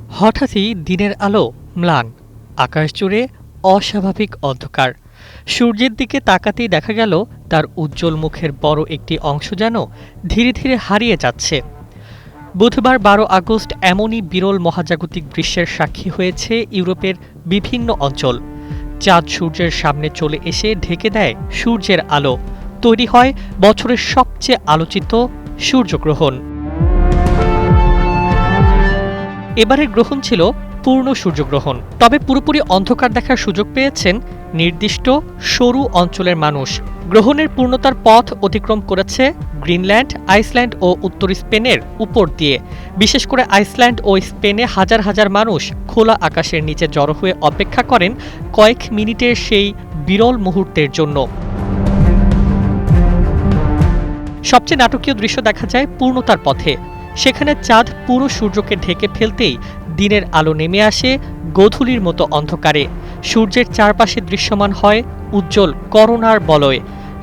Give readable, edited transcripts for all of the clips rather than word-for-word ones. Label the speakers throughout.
Speaker 1: হঠাৎই দিনের আলো ম্লান, আকাশ জুড়ে অস্বাভাবিক অন্ধকার। সূর্যের দিকে তাকাতেই দেখা গেল তার উজ্জ্বল মুখের বড় একটি অংশ যেন ধীরে ধীরে হারিয়ে যাচ্ছে। বুধবার ১২ আগস্ট এমনই বিরল মহাজাগতিক দৃশ্যের সাক্ষী হয়েছে ইউরোপের বিভিন্ন অঞ্চল। চাঁদ সূর্যের সামনে চলে এসে ঢেকে দেয় সূর্যের আলো, তৈরি হয় বছরের সবচেয়ে আলোচিত সূর্যগ্রহণ। এবারের গ্রহণ ছিল পূর্ণ সূর্যগ্রহণ, তবে পুরোপুরি অন্ধকার দেখার সুযোগ পেয়েছেন নির্দিষ্ট সরু অঞ্চলের মানুষ। গ্রহণের পূর্ণতার পথ অতিক্রম করেছে গ্রিনল্যান্ড, আইসল্যান্ড ও উত্তর স্পেনের উপর দিয়ে। বিশেষ করে আইসল্যান্ড ও স্পেনে হাজার হাজার মানুষ খোলা আকাশের নিচে জড়ো হয়ে অপেক্ষা করেন কয়েক মিনিটের সেই বিরল মুহূর্তের জন্য। সবচেয়ে নাটকীয় দৃশ্য দেখা যায় পূর্ণতার পথে। সেখানে চাঁদ পুরো সূর্যকে ঢেকে ফেলতেই দিনের আলো নেমে আসে গোধূলির মতো অন্ধকারে। সূর্যের চারপাশে দৃশ্যমান হয় উজ্জ্বল করোনার বলয়।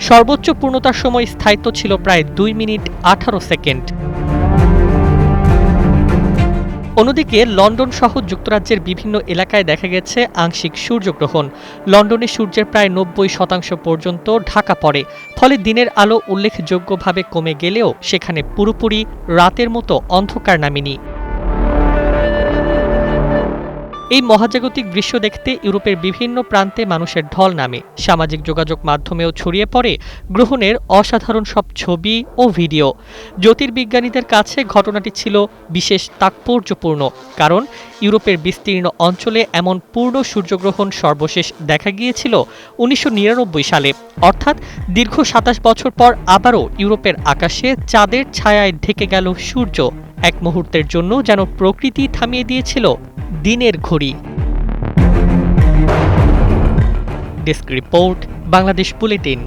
Speaker 1: সর্বোচ্চ পূর্ণতার সময় স্থায়িত্ব ছিল প্রায় ২ মিনিট ১৮ সেকেন্ড। অন্যদিকে লন্ডন সহ যুক্তরাজ্যের বিভিন্ন এলাকায় দেখা গেছে আংশিক সূর্যগ্রহণ। লন্ডনে সূর্যের প্রায় ৯০% পর্যন্ত ঢাকা পড়ে, ফলে দিনের আলো উল্লেখযোগ্যভাবে কমে গেলেও সেখানে পুরোপুরি রাতের মতো অন্ধকার নামেনি। এই মহাজাগতিক দৃশ্য দেখতে ইউরোপের বিভিন্ন প্রান্তে মানুষের ঢল নামে। সামাজিক যোগাযোগ মাধ্যমেও ছড়িয়ে পড়ে গ্রহণের অসাধারণ সব ছবি ও ভিডিও। জ্যোতির্বিজ্ঞানীদের কাছে ঘটনাটি ছিল বিশেষ তাৎপর্যপূর্ণ, কারণ ইউরোপের বিস্তীর্ণ অঞ্চলে এমন পূর্ণ সূর্যগ্রহণ সর্বশেষ দেখা গিয়েছিল ১৯৯৯ সালে। অর্থাৎ দীর্ঘ ২৭ বছর পর আবারও ইউরোপের আকাশে চাঁদের ছায়ায় ঢেকে গেল সূর্য। এক মুহূর্তের জন্য যেন প্রকৃতি থামিয়ে দিয়েছিল দিনের ঘড়ি। Desk report, Bangladesh bulletin.